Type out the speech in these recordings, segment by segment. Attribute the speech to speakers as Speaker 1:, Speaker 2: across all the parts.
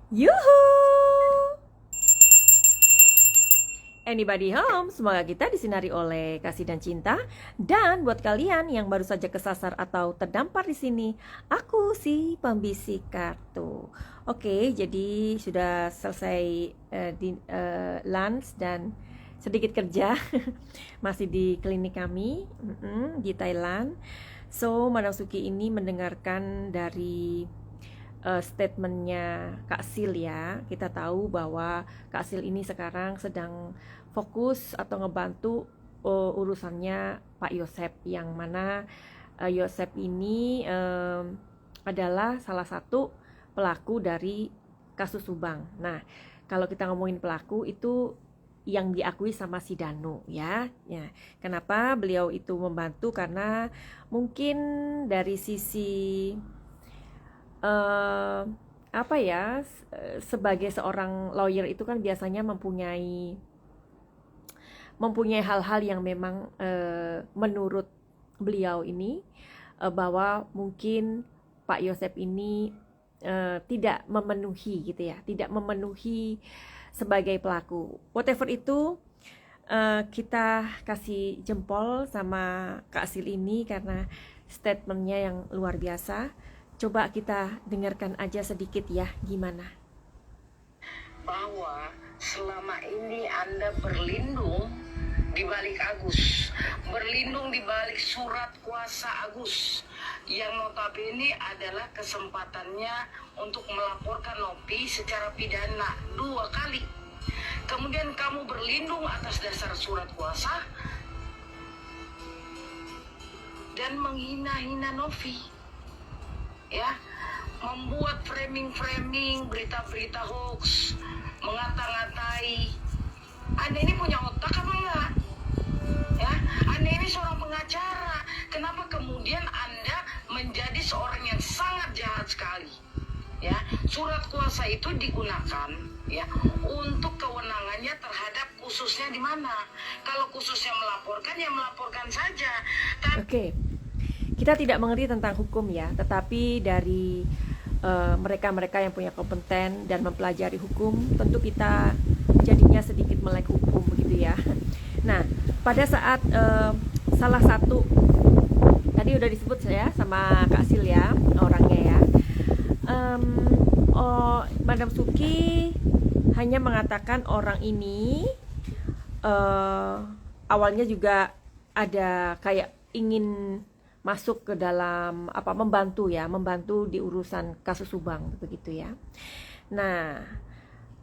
Speaker 1: Yuhu! Anybody home? Semoga kita disinari oleh kasih dan cinta. Dan buat kalian yang baru saja kesasar atau terdampar di sini, aku si pembisik kartu. Oke, jadi sudah selesai lunch dan sedikit kerja. Masih di klinik kami di Thailand. So, Madam Suki ini mendengarkan dari statementnya Kak Sil ya. Kita tahu bahwa Kak Sil ini sekarang sedang fokus atau ngebantu urusannya Pak Yosep, yang mana Yosep ini adalah salah satu pelaku dari kasus Subang. Nah, kalau kita ngomongin pelaku itu yang diakui sama si Danu ya. Kenapa beliau itu membantu? Karena mungkin dari sisi apa ya, sebagai seorang lawyer itu kan biasanya mempunyai hal-hal yang memang menurut beliau ini bahwa mungkin Pak Yosep ini tidak memenuhi gitu ya, tidak memenuhi sebagai pelaku. Whatever itu, kita kasih jempol sama Kak Sil ini karena statementnya yang luar biasa. Coba kita dengarkan aja sedikit ya, gimana?
Speaker 2: Bahwa selama ini Anda berlindung di balik Agus, berlindung di balik surat kuasa Agus, yang notabene adalah kesempatannya untuk melaporkan Novi secara pidana 2 kali. Kemudian kamu berlindung atas dasar surat kuasa dan menghina-hina Novi, ya, membuat framing-framing berita-berita hoax, mengata-ngatai. Anda ini punya otak apa enggak? Ya, Anda ini seorang pengacara. Kenapa kemudian Anda menjadi seorang yang sangat jahat sekali? Ya, surat kuasa itu digunakan ya untuk kewenangannya terhadap khususnya di mana? Kalau khususnya melaporkan, ya melaporkan saja.
Speaker 1: Oke. Kita tidak mengerti tentang hukum ya, tetapi dari mereka-mereka yang punya kompeten dan mempelajari hukum, tentu kita jadinya sedikit melek hukum begitu ya. Nah, pada saat salah satu tadi udah disebut saya sama Kak Sil ya, orangnya ya. Madam Suki hanya mengatakan orang ini awalnya juga ada kayak ingin masuk ke dalam membantu di urusan kasus Subang begitu ya. Nah,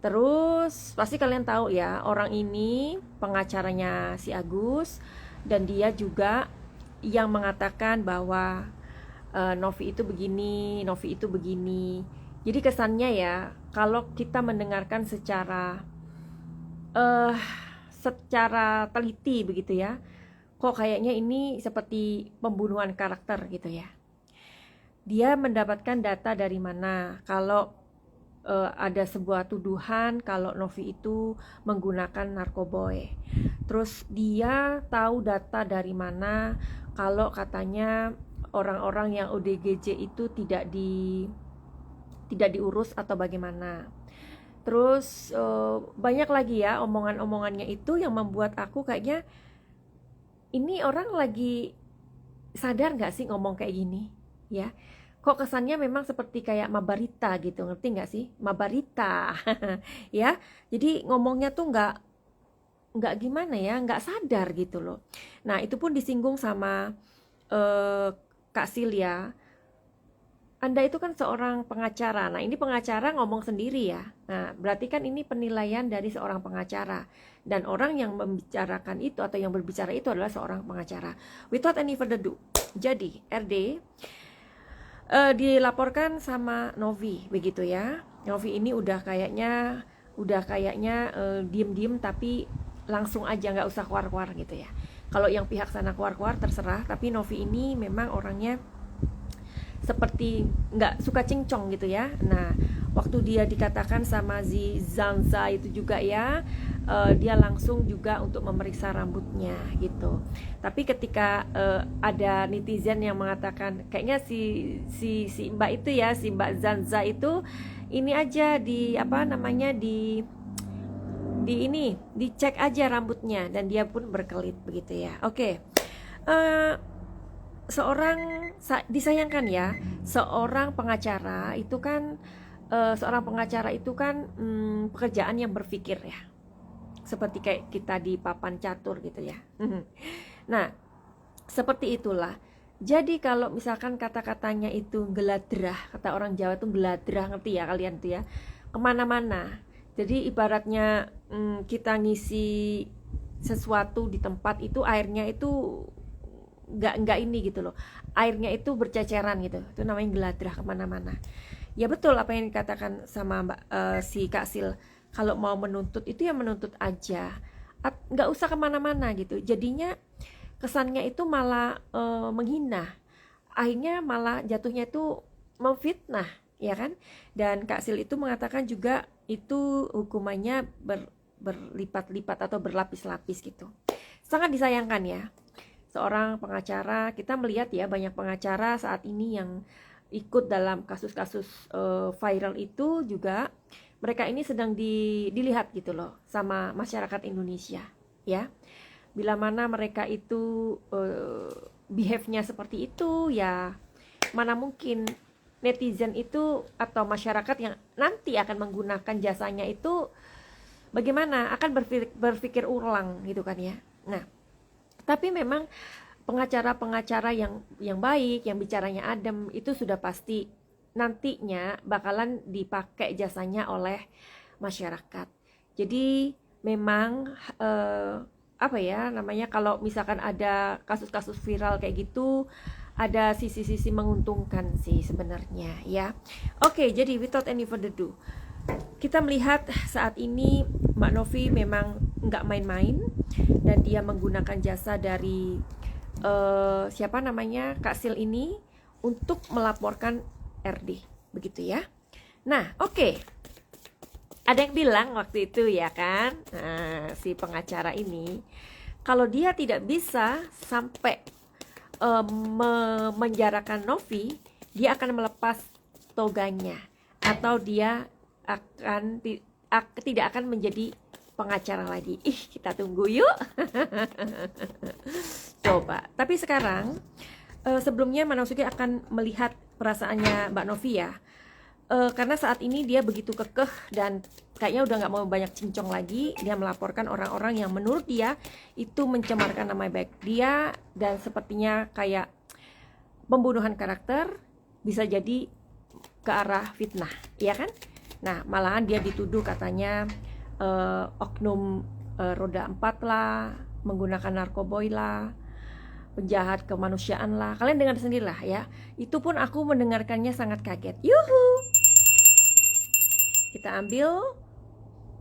Speaker 1: terus pasti kalian tahu ya, orang ini pengacaranya si Agus, dan dia juga yang mengatakan bahwa Novi itu begini, Novi itu begini. Jadi kesannya ya, kalau kita mendengarkan secara teliti begitu ya, kok kayaknya ini seperti pembunuhan karakter gitu ya. Dia mendapatkan data dari mana kalau ada sebuah tuduhan kalau Novi itu menggunakan narkoboy. Terus dia tahu data dari mana kalau katanya orang-orang yang ODGJ itu tidak diurus atau bagaimana. Terus banyak lagi ya omongan-omongannya itu yang membuat aku kayaknya ini orang lagi sadar nggak sih ngomong kayak gini ya. Kok kesannya memang seperti kayak mabarita gitu, ngerti nggak sih? Mabarita ya. Jadi ngomongnya tuh nggak gimana ya, nggak sadar gitu loh. Nah, itu pun disinggung sama Kak Sil ya. Anda itu kan seorang pengacara. Nah, ini pengacara ngomong sendiri ya. Nah, berarti kan ini penilaian dari seorang pengacara. Dan orang yang membicarakan itu atau yang berbicara itu adalah seorang pengacara. Without any further ado. Jadi, RD dilaporkan sama Novi begitu ya. Novi ini udah kayaknya diem-diem tapi langsung aja, nggak usah keluar-keluar gitu ya. Kalau yang pihak sana keluar-keluar terserah, tapi Novi ini memang orangnya seperti nggak suka cincong gitu ya. Nah, waktu dia dikatakan sama Zanza itu juga ya, dia langsung juga untuk memeriksa rambutnya gitu. Tapi ketika ada netizen yang mengatakan kayaknya si Mbak itu ya, si Mbak Zanza itu ini aja di apa namanya dicek aja rambutnya dan dia pun berkelit begitu ya. Oke. Eh, disayangkan ya, seorang pengacara itu kan pekerjaan yang berpikir ya, seperti kayak kita di papan catur gitu ya. Nah, seperti itulah. Jadi kalau misalkan kata-katanya itu geladrah, kata orang Jawa itu geladrah, ngerti ya kalian tuh ya, kemana-mana. Jadi ibaratnya kita ngisi sesuatu di tempat itu, airnya itu nggak ini gitu loh, airnya itu berceceran gitu, itu namanya geladrah kemana-mana. Ya betul apa yang dikatakan sama si Kak Sil, kalau mau menuntut itu ya menuntut aja, nggak usah kemana-mana gitu. Jadinya kesannya itu malah menghina, akhirnya malah jatuhnya itu memfitnah, ya kan? Dan Kak Sil itu mengatakan juga itu hukumannya berlipat-lipat atau berlapis-lapis gitu. Sangat disayangkan ya. Seorang pengacara, kita melihat ya banyak pengacara saat ini yang ikut dalam kasus-kasus viral itu juga, mereka ini sedang dilihat gitu loh sama masyarakat Indonesia ya. Bila mana mereka itu behave-nya seperti itu ya, mana mungkin netizen itu atau masyarakat yang nanti akan menggunakan jasanya itu bagaimana, akan berpikir ulang gitu kan ya. Nah, tapi memang pengacara-pengacara yang baik, yang bicaranya adem, itu sudah pasti nantinya bakalan dipakai jasanya oleh masyarakat. Jadi memang apa ya namanya, kalau misalkan ada kasus-kasus viral kayak gitu, ada sisi-sisi menguntungkan sih sebenarnya ya. Oke, jadi without any further ado, kita melihat saat ini Mbak Novi memang nggak main-main, dan dia menggunakan jasa dari siapa namanya Kak Sil ini untuk melaporkan RD, begitu ya. Nah, oke. Ada yang bilang waktu itu ya kan, si pengacara ini, kalau dia tidak bisa sampai memenjarakan Novi, dia akan melepas toganya, atau dia tidak akan menjadi pengacara lagi. Kita tunggu yuk. Coba. Tapi sekarang sebelumnya Manasuki akan melihat perasaannya Mbak Novi ya. Karena saat ini dia begitu kekeh dan kayaknya udah nggak mau banyak cincong lagi. Dia melaporkan orang-orang yang menurut dia itu mencemarkan nama baik dia, dan sepertinya kayak pembunuhan karakter, bisa jadi ke arah fitnah, ya kan? Nah, malahan dia dituduh katanya oknum roda 4 lah, menggunakan narkoboy lah, penjahat kemanusiaan lah. Kalian dengar sendirilah ya. Itu pun aku mendengarkannya sangat kaget. Yuhu. Kita ambil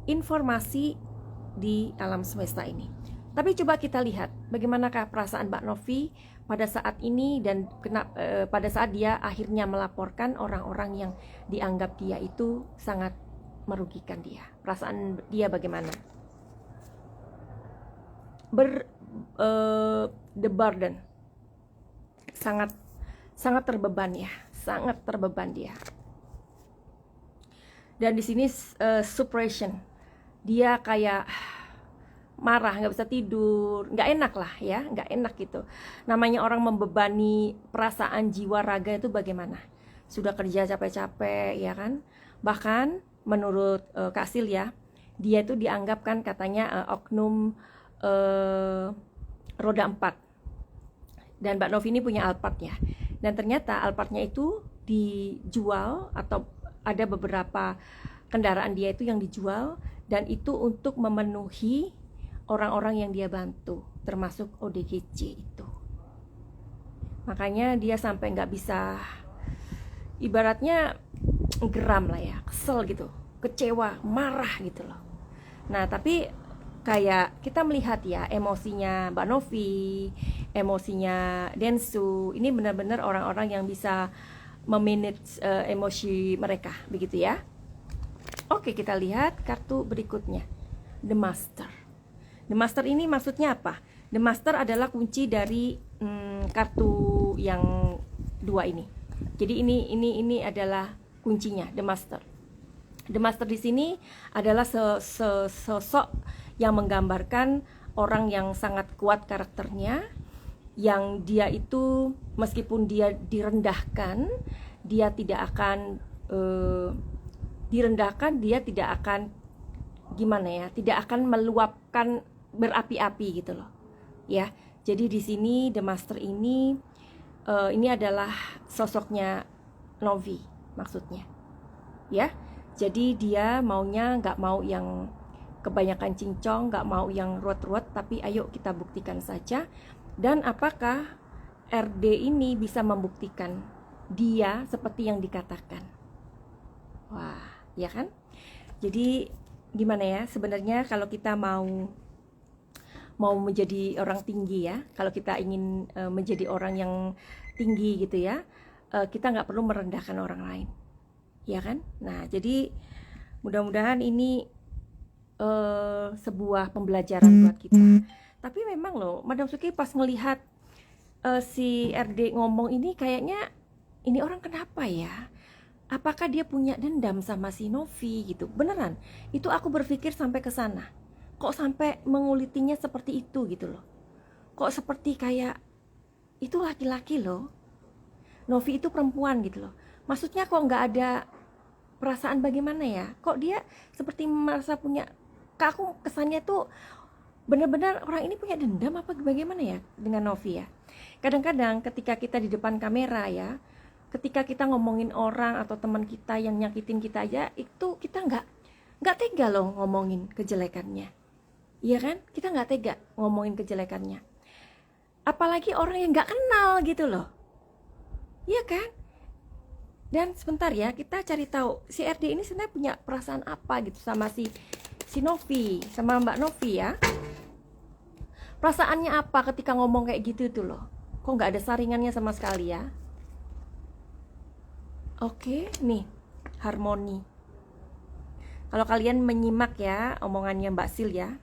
Speaker 1: informasi di alam semesta ini. Tapi coba kita lihat bagaimanakah perasaan Mbak Novi pada saat ini, dan pada saat dia akhirnya melaporkan orang-orang yang dianggap dia itu sangat merugikan dia. Perasaan dia bagaimana? The burden, sangat terbeban ya, sangat terbeban dia. Dan di sini suppression, dia kayak marah, nggak bisa tidur, nggak enak lah ya, nggak enak gitu. Namanya orang membebani perasaan jiwa raga itu bagaimana? Sudah kerja capek-capek ya kan, bahkan menurut Kak Sil ya, dia itu dianggap kan katanya oknum roda 4. Dan Mbak Novi ini punya Alphard ya. Dan ternyata Alphardnya itu dijual, atau ada beberapa kendaraan dia itu yang dijual, dan itu untuk memenuhi orang-orang yang dia bantu, termasuk ODGJ itu. Makanya dia sampai nggak bisa, ibaratnya geram lah ya, kesel gitu, kecewa, marah gitu loh. Nah, tapi kayak kita melihat ya emosinya Mbak Novi, emosinya Densu, ini benar-benar orang-orang yang bisa memanage emosi mereka, begitu ya. Oke, kita lihat kartu berikutnya, The Master. The Master ini maksudnya apa? The Master adalah kunci dari kartu yang 2 ini. Jadi ini adalah kuncinya, The Master. The Master di sini adalah sosok yang menggambarkan orang yang sangat kuat karakternya, yang dia itu meskipun dia direndahkan, dia tidak akan direndahkan, dia tidak akan gimana ya, tidak akan meluapkan berapi-api gitu loh. Ya, jadi di sini The Master ini adalah sosoknya Novi maksudnya. Ya, jadi dia maunya nggak mau yang kebanyakan cincong, nggak mau yang ruwet-ruwet, tapi ayo kita buktikan saja. Dan apakah RD ini bisa membuktikan dia seperti yang dikatakan? Wah, ya kan? Jadi gimana ya, sebenarnya kalau kita mau menjadi orang tinggi ya, kalau kita ingin menjadi orang yang tinggi gitu ya, kita nggak perlu merendahkan orang lain, ya kan? Nah, jadi mudah-mudahan ini sebuah pembelajaran buat kita. Tapi memang loh, Madam Suki pas ngelihat si RD ngomong ini, kayaknya ini orang kenapa ya? Apakah dia punya dendam sama si Novi gitu? Beneran, itu aku berpikir sampai ke sana. Kok sampai mengulitinya seperti itu gitu loh? Kok seperti kayak itu laki-laki loh, Novi itu perempuan gitu loh. Maksudnya kok nggak ada perasaan bagaimana ya? Kok dia seperti merasa punya, ke aku kesannya tuh benar-benar orang ini punya dendam apa bagaimana ya dengan Novi ya? Kadang-kadang ketika kita di depan kamera ya, ketika kita ngomongin orang atau teman kita yang nyakitin kita aja, itu kita nggak tega loh ngomongin kejelekannya, iya kan? Kita nggak tega ngomongin kejelekannya, apalagi orang yang nggak kenal gitu loh, iya kan? Dan sebentar ya, kita cari tahu si RD ini sebenarnya punya perasaan apa gitu sama si Novi, sama Mbak Novi ya. Perasaannya apa ketika ngomong kayak gitu tuh loh? Kok nggak ada saringannya sama sekali ya? Oke, nih harmoni. Kalau kalian menyimak ya omongannya Mbak Sil ya,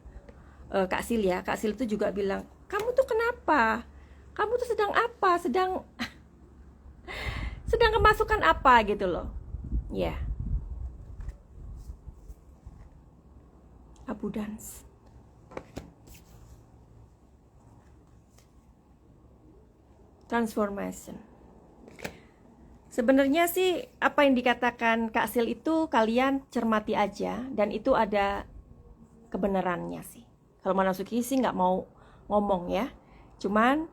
Speaker 1: Kak Sil ya, Kak Sil itu juga bilang, kamu tuh kenapa? Kamu tuh sedang apa? Sedang kemasukan apa gitu loh? Ya, abundance. Transformation. Sebenarnya sih apa yang dikatakan Kak Sil itu kalian cermati aja, dan itu ada kebenarannya sih. Kalau Madam Suki sih nggak mau ngomong ya, cuman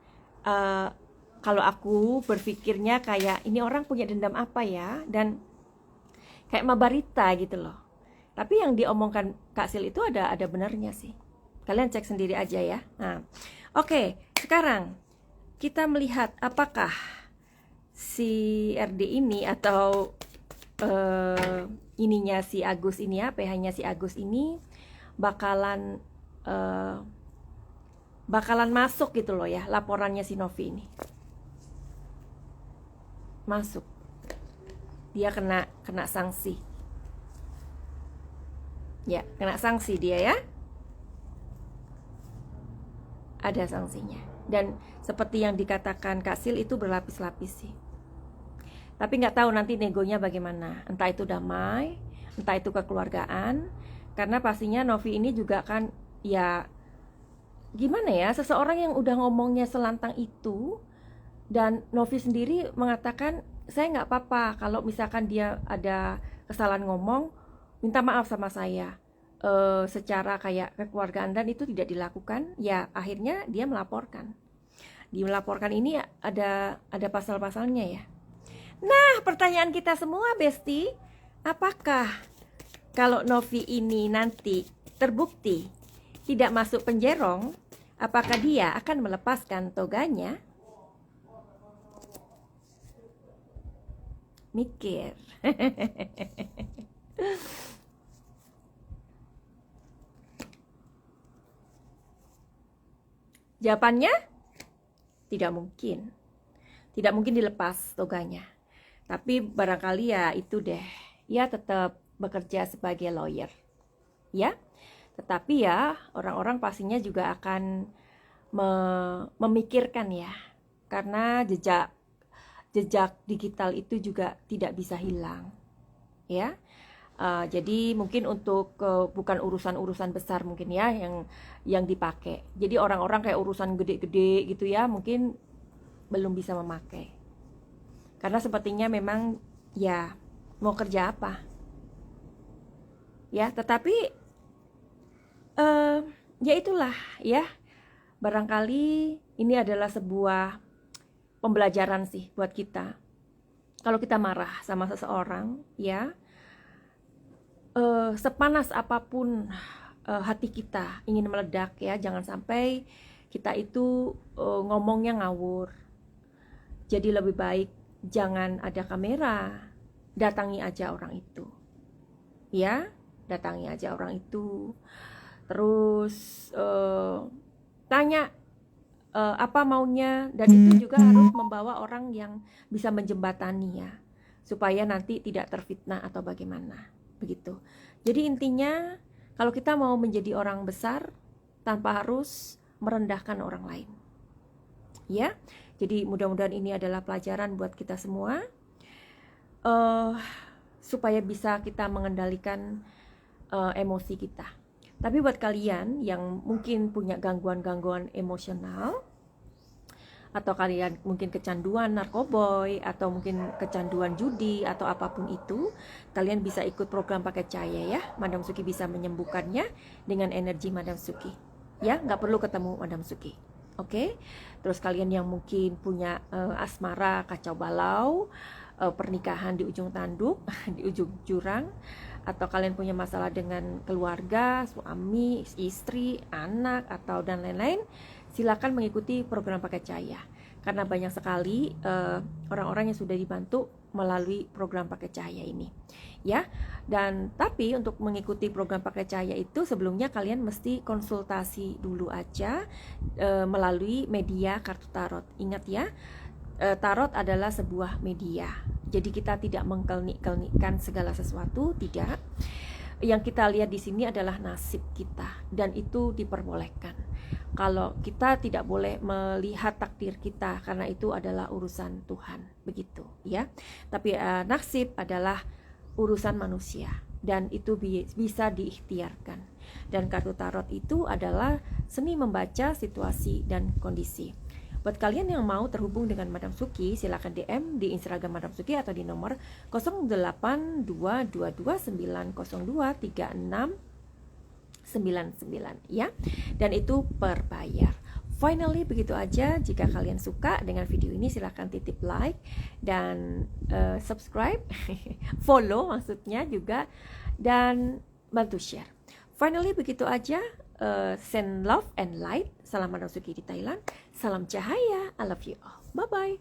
Speaker 1: kalau aku berpikirnya kayak ini orang punya dendam apa ya, dan kayak Mabarita gitu loh. Tapi yang diomongkan Kak Sil itu ada benarnya sih. Kalian cek sendiri aja ya. Nah, oke, sekarang kita melihat apakah si RD ini atau ininya si Agus ini ya, PH-nya si Agus ini bakalan masuk gitu loh ya, laporannya si Novi ini. Masuk. Dia kena sanksi. Ya, kena sanksi dia ya. Ada sanksinya. Dan seperti yang dikatakan Kak Sil itu berlapis-lapis sih. Tapi nggak tahu nanti negonya bagaimana. Entah itu damai, entah itu kekeluargaan. Karena pastinya Novi ini juga kan ya gimana ya, seseorang yang udah ngomongnya selantang itu, dan Novi sendiri mengatakan saya nggak apa-apa kalau misalkan dia ada kesalahan ngomong, minta maaf sama saya secara kayak kekeluargaan, dan itu tidak dilakukan. Ya akhirnya dia melaporkan. Ini ada pasal-pasalnya ya. Nah, pertanyaan kita semua Besti, apakah kalau Novi ini nanti terbukti tidak masuk penjerong, apakah dia akan melepaskan toganya? Mikir. Jawabannya tidak mungkin. Tidak mungkin dilepas toganya. Tapi barangkali ya itu deh, ya tetap bekerja sebagai lawyer. Ya, tetapi ya orang-orang pastinya juga akan memikirkan ya, karena jejak digital itu juga tidak bisa hilang. Ya, Jadi mungkin untuk bukan urusan-urusan besar mungkin ya yang dipakai. Jadi orang-orang kayak urusan gede-gede gitu ya mungkin belum bisa memakai. Karena sepertinya memang ya mau kerja apa? Ya, tetapi ya itulah ya. Barangkali ini adalah sebuah pembelajaran sih buat kita. Kalau kita marah sama seseorang, ya, sepanas apapun hati kita ingin meledak ya, jangan sampai kita itu ngomongnya ngawur. Jadi lebih baik jangan ada kamera, datangi aja orang itu. Ya, datangi aja orang itu. Terus tanya apa maunya, dan itu juga harus membawa orang yang bisa menjembatani ya, supaya nanti tidak terfitnah atau bagaimana begitu. Jadi intinya kalau kita mau menjadi orang besar tanpa harus merendahkan orang lain ya. Jadi mudah-mudahan ini adalah pelajaran buat kita semua supaya bisa kita mengendalikan emosi kita. Tapi buat kalian yang mungkin punya gangguan-gangguan emosional, atau kalian mungkin kecanduan narkoboy, atau mungkin kecanduan judi, atau apapun itu, kalian bisa ikut program paket cahaya ya. Madam Suki bisa menyembuhkannya dengan energi Madam Suki. Ya, nggak perlu ketemu Madam Suki. Oke? Terus kalian yang mungkin punya asmara kacau balau, pernikahan di ujung tanduk, di ujung jurang, atau kalian punya masalah dengan keluarga, suami, istri, anak, atau dan lain-lain, silakan mengikuti program paket cahaya. Karena banyak sekali orang-orang yang sudah dibantu melalui program paket cahaya ini. Ya, dan tapi untuk mengikuti program paket cahaya itu sebelumnya kalian mesti konsultasi dulu aja melalui media kartu tarot. Ingat ya, tarot adalah sebuah media. Jadi kita tidak mengkelnik-kelnikkan segala sesuatu, tidak. Yang kita lihat di sini adalah nasib kita, dan itu diperbolehkan. Kalau kita tidak boleh melihat takdir kita, karena itu adalah urusan Tuhan, begitu ya. Tapi nasib adalah urusan manusia, dan itu bisa diikhtiarkan. Dan kartu tarot itu adalah seni membaca situasi dan kondisi. Buat kalian yang mau terhubung dengan Madam Suki, silakan DM di Instagram Madam Suki atau di nomor 0822293699 ya. Dan itu per bayar. Finally begitu aja. Jika kalian suka dengan video ini, silakan titip like dan subscribe, follow maksudnya juga, dan bantu share. Finally begitu aja. Send love and light. Salam Madam Suki di Thailand. Salam cahaya. I love you all. Bye bye.